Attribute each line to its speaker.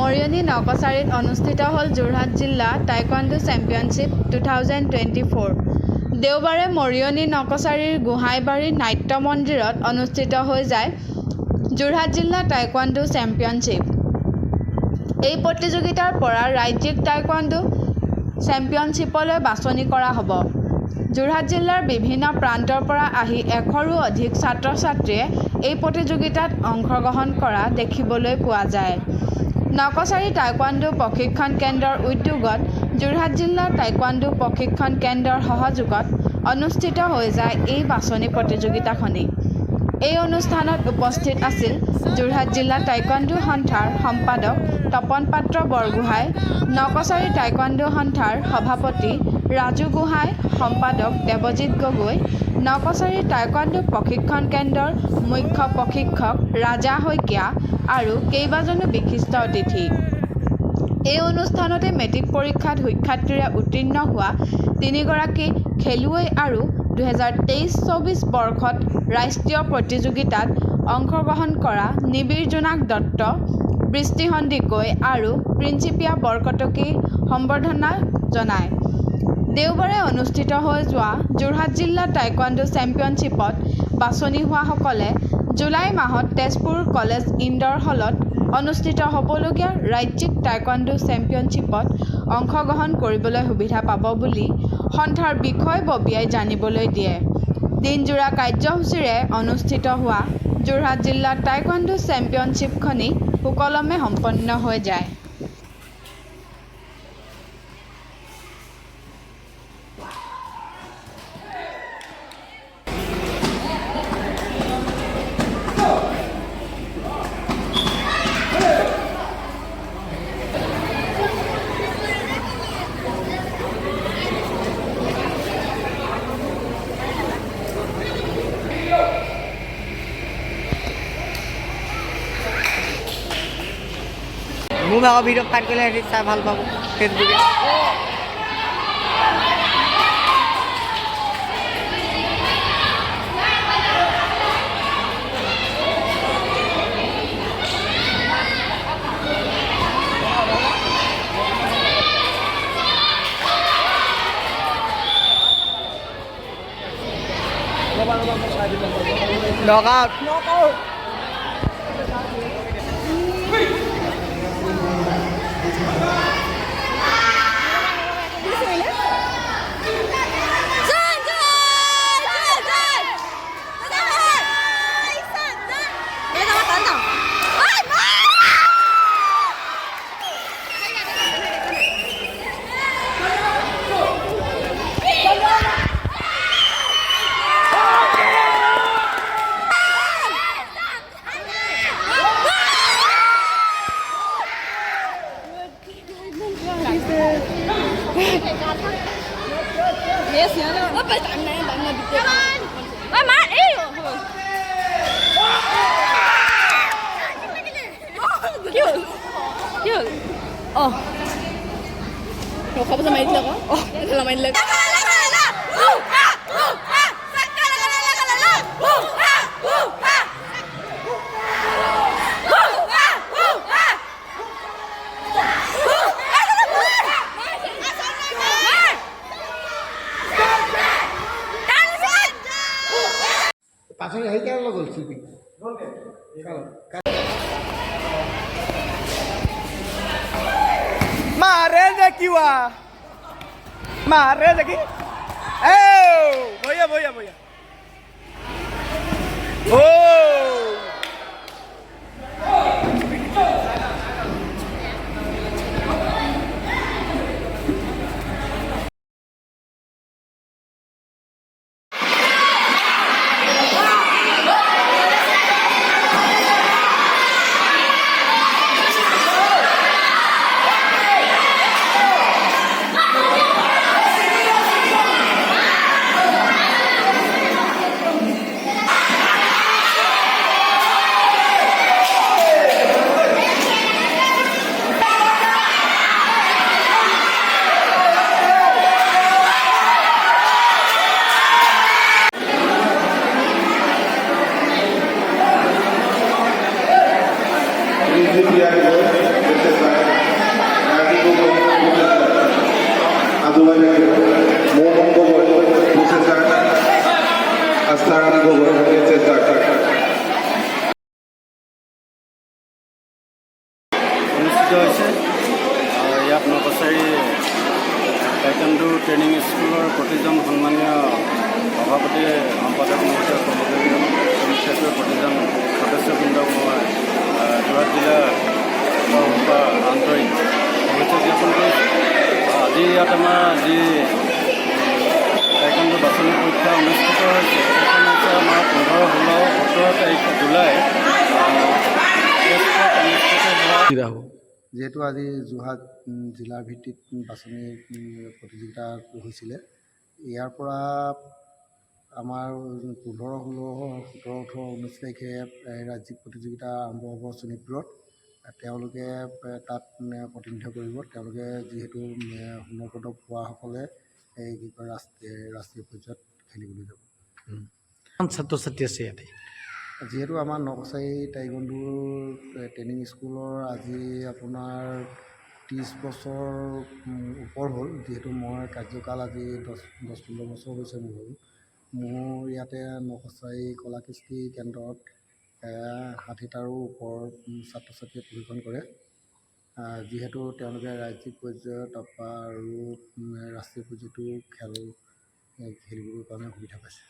Speaker 1: মৰিয়নি নকচাৰীত অনুষ্ঠিত হ'ল যোৰহাট জিলা টাইকোৱাণ্ডো চেম্পিয়নশ্বিপ 2024। দেওবাৰে মৰিয়নি নকচাৰীৰ গোহাঁইবাৰী নাট্য মন্দিৰত অনুষ্ঠিত হৈ যায় যোৰহাট জিলা টাইকোৱাণ্ডো চেম্পিয়নশ্বিপ। এই প্ৰতিযোগিতাৰ পৰা ৰাজ্যিক টাইকোৱাণ্ডো চেম্পিয়নশ্বিপলৈ বাছনি কৰা হ'ব। যোৰহাট জিলাৰ বিভিন্ন প্ৰান্তৰ পৰা আহি 100ৰো অধিক ছাত্ৰ-ছাত্ৰীয়ে এই প্ৰতিযোগিতাত অংশগ্ৰহণ কৰা দেখিবলৈ পোৱা যায়। নকচাৰী টাইকোৱাণ্ডো প্ৰশিক্ষণ কেন্দ্ৰৰ উদ্যোগত যোৰহাট জিলা টাইকোৱাণ্ডো প্ৰশিক্ষণ কেন্দ্ৰৰ সহযোগত অনুষ্ঠিত হৈ যায় এই বাছনি প্ৰতিযোগিতাখনি। এই অনুষ্ঠানত উপস্থিত আছিল যোৰহাট জিলা টাইকোৱাণ্ডো সন্থাৰ সম্পাদক তপন পাত্ৰ বৰগোহাঁই, নকচাৰী টাইকোৱাণ্ডো সন্থাৰ সভাপতি ৰাজু গোহাঁই, সম্পাদক দেৱজিৎ গগৈ, নকচাৰী টাইকোৱাণ্ডো প্ৰশিক্ষণ কেন্দ্ৰৰ মুখ্য প্ৰশিক্ষক ৰাজা শইকীয়া আৰু কেইবাজনো বিশিষ্ট অতিথি। এই অনুষ্ঠানতে মেট্ৰিক পৰীক্ষাত সুখ্যাতিৰে উত্তীৰ্ণ হোৱা 3গৰাকী খেলুৱৈ আৰু 2023-24 বৰ্ষত ৰাষ্ট্ৰীয় প্ৰতিযোগিতাত অংশগ্ৰহণ কৰা নিবিৰ জোনাক দত্ত, বৃষ্টি সন্দিকৈ আৰু প্ৰিন্সিপিয়া বৰকটকী সম্বৰ্ধনা জনায়। দেওবাৰে অনুষ্ঠিত হৈ যোৱা যোৰহাট জিলা টাইকোৱাণ্ডো চেম্পিয়নশ্বিপত বাছনি হোৱাসকলে জুলাই মাহত তেজপুৰ কলেজ ইনডৰ হলত অনুষ্ঠিত হ'বলগীয়া ৰাজ্যিক টাইকোৱাণ্ডো চেম্পিয়নশ্বিপত অংশগ্ৰহণ কৰিবলৈ সুবিধা পাব বুলি সন্থাৰ বিষয়ববীয়াই জানিবলৈ দিয়ে। দিনজোৰা কাৰ্যসূচীৰে অনুষ্ঠিত হোৱা যোৰহাট জিলা টাইকোৱাণ্ডো চেম্পিয়নশ্বিপখনি সুকলমে সম্পন্ন হৈ যায়।
Speaker 2: মোৰ ভাগৰ ভিডিঅ' পাই গ'লে হেৰি চাই ভাল পাব ফেচবুকে। নকআউট
Speaker 3: পাছলৈ আহি কেনে গ'ল শিল্পী
Speaker 2: মাৰে দেখিৱা মাৰে দেখি ভৈয়া ভৈয়া ভৈয়া
Speaker 3: ইয়াত আমাৰ যি টাইকোৱাণ্ডো বাছনি পৰীক্ষা অনুষ্ঠিত হৈছে সেইখন হৈছে আমাৰ 15, 16, 17 তাৰিখ জুলাই অনুষ্ঠিত হোৱা।
Speaker 4: যিহেতু আজি যোৰহাট জিলাৰ ভিত্তিত বাছনি প্ৰতিযোগিতা হৈছিলে, ইয়াৰ পৰা আমাৰ 15, 16, 17, 18, 19 তাৰিখে ৰাজ্যিক প্ৰতিযোগিতা আৰম্ভ হ'ব শোণিতপুৰত। তেওঁলোকে তাত প্ৰতিনিধিত্ব কৰিব। তেওঁলোকে যিহেতু সোণৰ পদক পোৱাসকলে এই কি কয় ৰাষ্ট্ৰীয় পৰ্যায়ত খেলিবলৈ যাব।
Speaker 5: ছাত্ৰ ছাত্ৰী আছে ইয়াতে?
Speaker 4: যিহেতু আমাৰ নকছাৰী টাইকোৱাণ্ডো ট্ৰেইনিং স্কুলৰ আজি আপোনাৰ 30 বছৰ ওপৰ হ'ল। যিহেতু মই কাৰ্যকাল আজি 10-15 বছৰ হৈছে মোৰ হ'ল। মোৰ ইয়াতে নকছাৰী কলা কৃষ্টি কেন্দ্ৰত 60টাৰো ওপৰ ছাত্ৰ ছাত্ৰীয়ে প্ৰশিক্ষণ কৰে। যিহেতু তেওঁলোকে ৰাজ্যিক পৰ্যায়ত তাৰপৰা আৰু ৰাষ্ট্ৰীয় পৰ্যায়তো খেলিবৰ কাৰণে সুবিধা পাইছে।